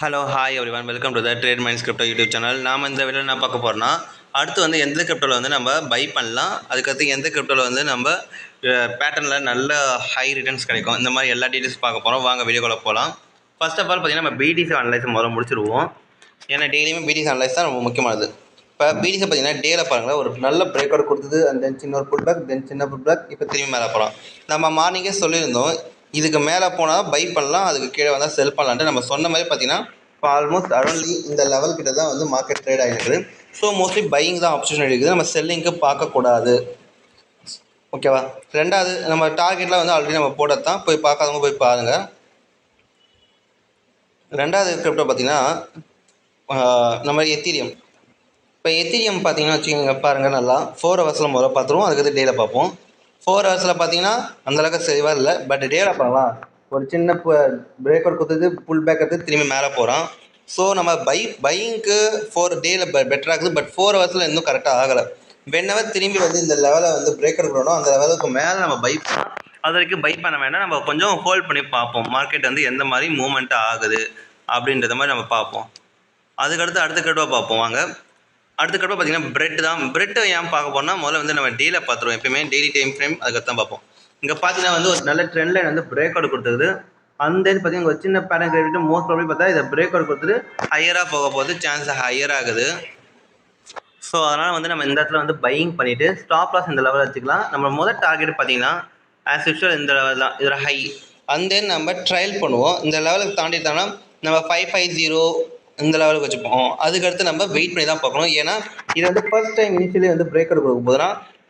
Hello hi everyone welcome to the trade minds crypto YouTube channel. நாம் இந்த video என்ன பார்க்க போகிறோம்னா, அடுத்து வந்து எந்த கிரிப்டோவில் வந்து நம்ம பை பண்ணலாம், அதுக்கடுத்து எந்த கிரிப்டோவில் வந்து நம்ம பேட்டர்னில் நல்ல ஹை ரிட்டர்ன்ஸ் கிடைக்கும், இந்த மாதிரி எல்லா டீட்டெயில்ஸ் பார்க்க போகிறோம். வாங்க வீடியோக்குள்ளே போகலாம். ஃபர்ஸ்ட் ஆஃப் ஆல் பார்த்தீங்கன்னா நம்ம பிடிசி அனலைஸ் முதல்ல முடிச்சிடுவோம். ஏன்னா டெய்லியுமே பிடிசி அனலைஸ் தான் ரொம்ப முக்கியமானது. இப்போ பிடிசி பார்த்தீங்கன்னா டேல பாருங்கள், ஒரு நல்ல பிரேக் அவுட் கொடுத்தது, அண்ட் தென் சின்ன ஒரு புல் பேக், தென் சின்ன புல் பேக், இப்போ திரும்பி மேலே போகலாம். நம்ம மார்னிங்கே சொல்லியிருந்தோம், இதுக்கு மேலே போனால் பை பண்ணலாம், அதுக்கு கீழே வந்தால் செல் பண்ணலான்ட்டு நம்ம சொன்ன மாதிரி பார்த்தீங்கன்னா இப்போ ஆல்மோஸ்ட் அரௌண்ட்லி இந்த லெவல் கிட்ட தான் வந்து மார்க்கெட் ட்ரேட் ஆகிருக்குது. ஸோ மோஸ்ட்லி பையிங் தான் ஆப்பர்ச்சுனிட்டி இருக்குது, நம்ம செல்லிங்க்கு பார்க்கக்கூடாது. ஓகேவா? ரெண்டாவது, நம்ம டார்கெட்லாம் வந்து ஆல்ரெடி நம்ம போட்டது தான், போய் பார்க்காதவங்க போய் பாருங்கள். ரெண்டாவது கிரிப்டோ பார்த்தீங்கன்னா நம்ம எத்தீரியம். இப்போ எத்தீரியம் பார்த்தீங்கன்னா வச்சுக்கோங்க, பாருங்கள் நல்லா 4 ஹவர்ஸில் முதல்ல பார்த்துருவோம், அதுக்கு டேல பார்ப்போம். 4 ஹவர்ஸில் பார்த்தீங்கன்னா அந்தளவுக்கு சரிவாக இல்லை, பட் டேல பார்க்கலாம். ஒரு சின்ன பிரேக் அவுட் கொடுத்தது, புல் பேக் எடுத்து திரும்பி மேலே போகிறான். ஸோ நம்ம பையிங்க்கு 4 டேல பெட்டராக இருக்குது, பட் 4 ஹவர்ஸில் இன்னும் கரெக்டாக ஆகலை. வென்னவர் திரும்பி வந்து இந்த லெவலை வந்து பிரேக் அவுட் பண்ணணும், அந்த லெவலுக்கு மேலே நம்ம பை பண்ணலாம். அது வரைக்கும் பை பண்ண வேண்டாம், நம்ம கொஞ்சம் ஹோல்ட் பண்ணி பார்ப்போம் மார்க்கெட் வந்து எந்த மாதிரி மூவ்மெண்ட் ஆகுது அப்படின்றத மாதிரி நம்ம பார்ப்போம். அதுக்கடுத்து அடுத்த கிரிப்டோவை பார்ப்போம் வாங்க. அடுத்த கிரிப்டோ பார்த்தீங்கன்னா பிரெட் தான். பிரெட்டை ஏன் பார்க்க போனால் முதல்ல வந்து நம்ம டேல பார்த்துருவோம், எப்பயுமே டெய்லி டைம் ஃப்ரேம் அதுக்கு தான் பார்ப்போம். இங்கே பார்த்தீங்கன்னா வந்து ஒரு நல்ல ட்ரெண்ட் லைன் வந்து பிரேக் அவுட் கொடுத்துருது. அந்த பார்த்தீங்கன்னா ஒரு சின்ன பேட்டர்ன் கிரியேட் மோஸ்ட் ப்ராபபிலி பார்த்தா இதை பிரேக் அவுட் கொடுத்துட்டு ஹையராக போக போது சான்ஸ் ஹையர் ஆகுது. ஸோ அதனால் வந்து நம்ம இந்த இடத்துல வந்து பையிங் பண்ணிவிட்டு ஸ்டாப் லாஸ் இந்த லெவலில் வச்சுக்கலாம். நம்ம முதல் டார்கெட் பார்த்தீங்கன்னா ஆஸ் யூஷுவல் இந்த லெவல் தான், இதில் ஹை. அந்த நம்ம ட்ரையல் பண்ணுவோம், இந்த லெவலுக்கு தாண்டிட்டோம்னா நம்ம 550 இந்த லெவலுக்கு வச்சுப்போம். அதுக்கடுத்து நம்ம வெயிட் பண்ணி தான் பார்க்கணும். ஏன்னா இது வந்து ஃபர்ஸ்ட் டைம் இனிஷியலி வந்து பிரேக் அவுட் கொடுக்கும் போதுனா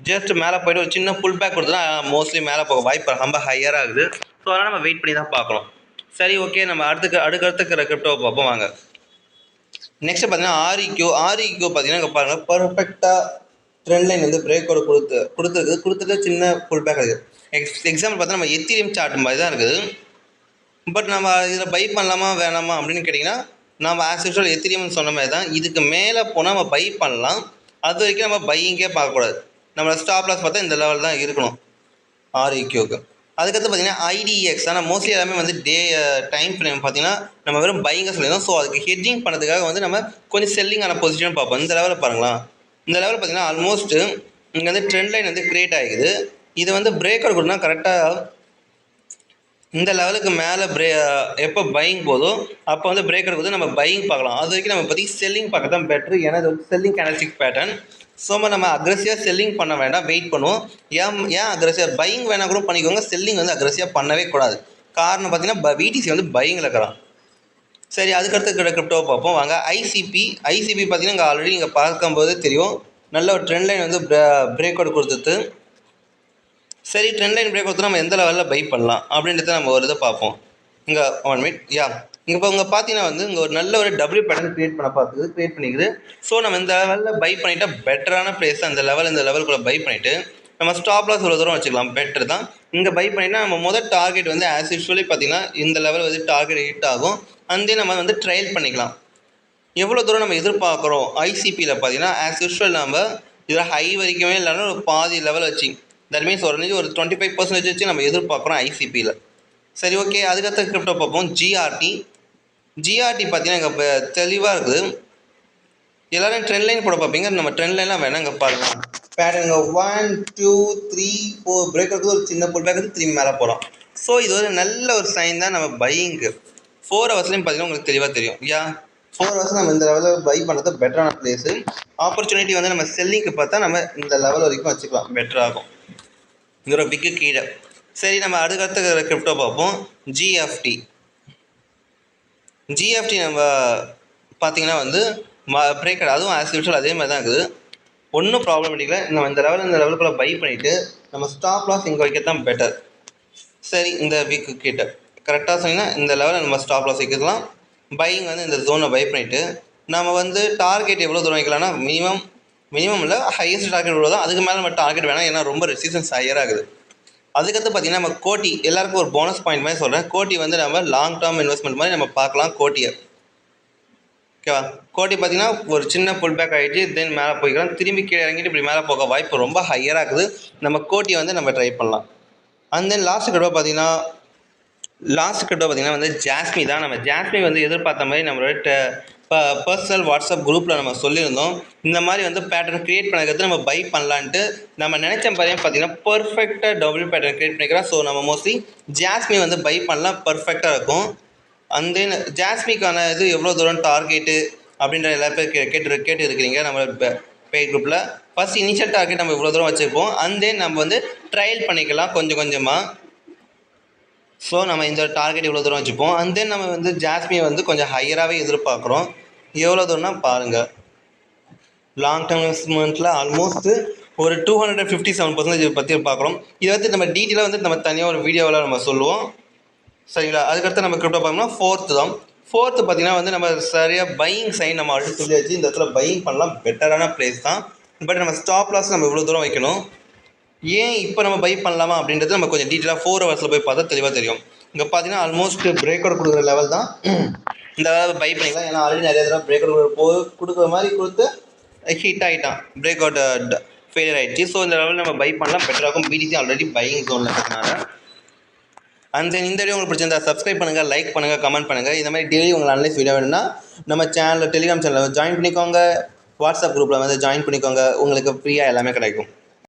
ஜஸ்ட் மேலே போய்ட்டு ஒரு சின்ன புல் பேக் கொடுத்தா மோஸ்ட்லி மேலே போக வாய்ப்பு ரொம்ப ஹையர் ஆகுது. ஸோ அதனால் நம்ம வெயிட் பண்ணி தான் பார்க்கணும். சரி, ஓகே, நம்ம அடுத்தடுத்த கிரிப்டோவை பார்ப்போம் வாங்க. நெக்ஸ்ட் பார்த்தீங்கன்னா ஆர்இக்யூ பார்த்தீங்கன்னா இங்கே பாருங்கள், பர்ஃபெக்டாக ட்ரெண்ட் லைன் வந்து பிரேக் அவுட் கொடுத்துட்டு சின்ன புல் பேக் இருக்குது. எக்ஸாம்பிள் பார்த்தா நம்ம எத்தீரியம் சார்ட் மாதிரி தான் இருக்குது. பட் நம்ம இதில் பை பண்ணலாமா வேணாமா அப்படின்னு கேட்டிங்கன்னா, நம்ம ஆஸ் யூஷுவல் எத்தீரியம் சொன்ன மாதிரி தான், இதுக்கு மேலே போனால் நம்ம பை பண்ணலாம். அது வரைக்கும் நம்ம பையிங்கே பார்க்கக்கூடாது. நம்மளோட ஸ்டாப் லாஸ் பார்த்தா இந்த லெவல் தான் இருக்கணும் ஆர்இக்யூக்கு. அதுக்கடுத்து பார்த்தீங்கன்னா ஐடிஎக்ஸ். ஆனால் மோஸ்ட்லி எல்லாமே வந்து டைம் ஃப்ரேம் பார்த்தீங்கன்னா நம்ம வெறும் பையிங்க சொல்லியிருந்தோம். ஸோ அதுக்கு ஹெட்ஜிங் பண்ணுறதுக்காக வந்து நம்ம கொஞ்சம் செல்லிங்கான பொசிஷன் பார்ப்போம். இந்த லெவலில் பாருங்களா, இந்த லெவலில் பார்த்தீங்கன்னா ஆல்மோஸ்ட்டு இங்கே வந்து ட்ரெண்ட் லைன் வந்து கிரியேட் ஆகிக்குது. இது வந்து பிரேக் அவுட் கொடுத்தா கரெக்டாக இந்த லெவலுக்கு மேலே எப்போ பையிங் போதோ அப்போ வந்து பிரேக் அவுட் கொடுத்து நம்ம பையிங் பார்க்கலாம். அது வரைக்கும் நம்ம பற்றி செல்லிங் பார்க்க தான் பெட்ரு. ஏன்னா இது வந்து செல்லிங் கேண்டல்ஸ்டிக் பேட்டர்ன். ஸோ நம்ம அக்ரெசிவாக செல்லிங் பண்ண வேண்டாம், வெயிட் பண்ணுவோம். ஏன் அக்ரெசிவாக பையிங் வேணால் கூட பண்ணிக்கோங்க, செல்லிங் வந்து அக்ரெசிவாக பண்ணவே கூடாது. காரணம் பார்த்தீங்கன்னா விடிசி வந்து பையிங்கில் இருக்கிறான். சரி, அதுக்கடுத்து கிரிப்டோவை பார்ப்போம் வாங்க. ஐசிபி பார்த்தீங்கன்னா இங்கே ஆல்ரெடி இங்கே பார்க்கும்போது தெரியும், நல்ல ஒரு ட்ரெண்ட் லைன் வந்து பிரேக் அவுட் கொடுத்துட்டு. சரி, ட்ரெண்ட் லைன் பிரேக் கொடுத்து நம்ம எந்த லெவலில் பை பண்ணலாம் அப்படின்றத நம்ம ஒரு இதை பார்ப்போம். இங்கே 1 மினிட் இப்போ இங்கே பார்த்தீங்கன்னா வந்து இங்கே ஒரு நல்ல ஒரு டபிள்யூ பேட்டர்ன் கிரியேட் பண்ணிக்குது. ஸோ நம்ம இந்த லெவலில் பை பண்ணிட்டா பெட்டரான ப்ளேஸ் இந்த லெவலுக்குள்ளே பை பண்ணிவிட்டு நம்ம ஸ்டாப் லாஸ் ஒரு தூரம் வச்சுக்கலாம், பெட்டர் தான். இங்கே பை பண்ணிட்டா நம்ம முதல் டார்கெட் வந்து ஆஸ் யூஷுவலி பார்த்தீங்கன்னா இந்த லெவல் வந்து டார்கெட் ஹிட் ஆகும். அந்த நம்ம வந்து ட்ரையல் பண்ணிக்கலாம். எவ்வளோ தூரம் நம்ம எதிர்பார்க்குறோம் ஐசிபியில் பார்த்தீங்கன்னா ஆஸ் யூஷுவல் நம்ம இதில் ஹை வரைக்குமே இல்லைன்னா ஒரு பாதி லெவல் வச்சு, தட் மீன்ஸ் ஒரு 25% வச்சு நம்ம எதிர்பார்க்குறோம் ஐசிபியில். சரி, ஓகே, அதுக்கடுத்த கிரிப்டோ பார்ப்போம். ஜிஆர்டி பார்த்தீங்கன்னா இங்கே இப்போ தெளிவாக இருக்குது. எல்லோரும் ட்ரெண்ட் லைன் போட பார்ப்பீங்க, நம்ம ட்ரெண்ட் லைன்லாம் வேணாம். இங்கே பாருங்கள் பேட்டர்ன் 1 2 3 4 பிரேக் இருக்குது, ஒரு சின்ன புல் பேக் வந்து திரும்பி மேலே போகிறோம். ஸோ இது ஒரு நல்ல ஒரு சைன் தான் நம்ம பையிங்கு. 4 ஹவர்ஸ்லையும் பார்த்தீங்கன்னா உங்களுக்கு தெளிவாக தெரியும். 4 ஹவர்ஸ் நம்ம இந்த லெவலில் பை பண்ணுறது பெட்டரான பிளேஸு. ஆப்பர்ச்சுனிட்டி வந்து நம்ம செல்லிங்க்கு பார்த்தா நம்ம இந்த லெவல் வரைக்கும் வச்சுக்கலாம், பெட்டராகும். இது ஒரு பிக்கு கீழே. சரி, நம்ம அடுத்த கிரிப்டோ பார்ப்போம். ஜிஎஃப்டி நம்ம பார்த்தீங்கன்னா வந்து பிரேக், அதுவும் ஆஸ் யூஷுவல் அதே மாதிரி தான் இருக்குது. ஒன்றும் ப்ராப்ளமேட்டிக்கல. நம்ம இந்த லெவலுக்குள்ளே பை பண்ணிவிட்டு நம்ம ஸ்டாப் லாஸ் இங்கே வைக்கத்தான் பெட்டர். சரி, இந்த வீக்கு கிட்ட கரெக்டாக சொன்னீங்கன்னா இந்த லெவலில் நம்ம ஸ்டாப் லாஸ் வைக்கலாம். பையிங் வந்து இந்த ஜோனை பை பண்ணிவிட்டு நம்ம வந்து டார்கெட் எவ்வளோ தூரம் வைக்கலாம்னா மினிமம் இல்லை, ஹையஸ்ட் டார்கெட் எவ்வளோ தான், அதுக்கு மேலே நம்ம டார்கெட் வேணாம், ஏன்னா ரொம்ப ரெசிஸ்டன்ஸ் ஹையர் ஆகுது. அதுக்கடுத்து பார்த்தீங்கன்னா நம்ம கோட்டி, எல்லாருக்கும் ஒரு போனஸ் பாயிண்ட் மாதிரி சொல்கிறேன். கோட்டி வந்து நம்ம லாங் டேர்ம் இன்வெஸ்ட்மெண்ட் மாதிரி நம்ம பார்க்கலாம் கோட்டியை. ஓகேவா? கோட்டி பார்த்தீங்கன்னா ஒரு சின்ன புல் பேக் ஆகிட்டு தென் மேலே போய்க்கலாம், திரும்பி கீழே இறங்கிட்டு இப்படி மேலே போக வாய்ப்பு ரொம்ப ஹையராக இருக்குது. நம்ம கோட்டியை வந்து நம்ம ட்ரை பண்ணலாம். அண்ட் தென் லாஸ்ட் கிட்ட பார்த்தீங்கன்னா லாஸ்ட் கிரிப்டோ பார்த்திங்கன்னா வந்து ஜாஸ்மி தான். நம்ம ஜாஸ்மி வந்து எதிர்பார்த்த மாதிரி நம்மளோட பர்சனல் வாட்ஸ்அப் குரூப்பில் நம்ம சொல்லியிருந்தோம். இந்த மாதிரி வந்து பேட்டர்ன் க்ரியேட் பண்ணதுக்கு நம்ம பை பண்ணலான்ட்டு நம்ம நினச்ச மாதிரியே பார்த்திங்கன்னா பர்ஃபெக்டாக டபுள் பேட்டர்ன் க்ரியேட் பண்ணிக்கிறோம். ஸோ நம்ம மோஸ்ட்லி ஜாஸ்மி வந்து பை பண்ணலாம், பர்ஃபெக்டாக இருக்கும். அண்ட் தென் ஜாஸ்மிக்கான இது எவ்வளோ தூரம் டார்கெட்டு அப்படின்ற எல்லா பேர் கேட்டு இருக்கிறீங்க நம்ம பெய்ட் குரூப்பில். ஃபஸ்ட் இனிஷியல் டார்கெட் நம்ம இவ்வளோ தூரம் வச்சுருப்போம். அண்ட் தென் நம்ம வந்து ட்ரையல் பண்ணிக்கலாம் கொஞ்சம் கொஞ்சமாக. ஸோ நம்ம இந்த டார்கெட் இவ்வளோ தூரம் வச்சுப்போம். அண்ட் தென் நம்ம வந்து ஜாஸ்மியை வந்து கொஞ்சம் ஹையராகவே எதிர்பார்க்குறோம். எவ்வளோ தூரம்னா பாருங்கள், லாங் டேர்ம் இன்வெஸ்ட்மெண்ட்டில் ஆல்மோஸ்ட்டு ஒரு 257% பற்றி பார்க்குறோம். இதை வந்து நம்ம டீட்டெயிலாக வந்து நம்ம தனியாக ஒரு வீடியோவில் நம்ம சொல்லுவோம், சரிங்களா? அதுக்கடுத்து நம்ம கிரிப்டோ பார்த்தோம்னா ஃபோர்த்து தான். ஃபோர்த்து பார்த்திங்கன்னா வந்து நம்ம சரியாக பையிங் சைன் நம்ம ஆல்ரெடி சொல்லியாச்சு. இந்த இடத்துல பையிங் பண்ணலாம், பெட்டரான ப்ளேஸ் தான். பட் நம்ம ஸ்டாப் லாஸ் நம்ம இவ்வளோ தூரம் வைக்கணும். ஏன் இப்போ நம்ம பை பண்ணலாமா அப்படின்றது நம்ம கொஞ்சம் டீட்டெயிலாக 4 ஹவர்ஸில் போய் பார்த்தா தெளிவாக தெரியும். இங்கே பார்த்தீங்கன்னா ஆல்மோஸ்ட் பிரேக் அவுட் கொடுக்குற லெவல் தான். இந்த லெவல் பை பண்ணிக்கலாம். ஏன்னா ஆல்ரெடி நிறைய தடவை பிரேக் அவுட் கொடுக்குற மாதிரி கொடுத்து ஹிட் ஆகிட்டான், பிரேக் அவுட் ஃபெயிலியர் ஆகிடுச்சு. ஸோ இந்த லெவலில் நம்ம பை பண்ணலாம், பெட்டராகும். பிடிசி ஆல்ரெடி பையிங் ஜோனில் இருக்கிறதுனால. அண்ட் தென் இந்த வீடியோ உங்களுக்கு பிடிச்சிருந்தா சப்ஸ்கிரைப் பண்ணுங்கள், லைக் பண்ணுங்கள், கமெண்ட் பண்ணுங்கள். இந்த மாதிரி டெய்லி உங்களுக்கு அனலைஸ் வீடியோ வேணும்னா நம்ம சேனலில் டெலிகிராம் சேனலில் ஜாயின் பண்ணிக்கோங்க, வாட்ஸ்அப் குரூப்பில் வந்து ஜாயின் பண்ணிக்கோங்க. உங்களுக்கு ஃப்ரீயாக எல்லாமே கிடைக்கும்.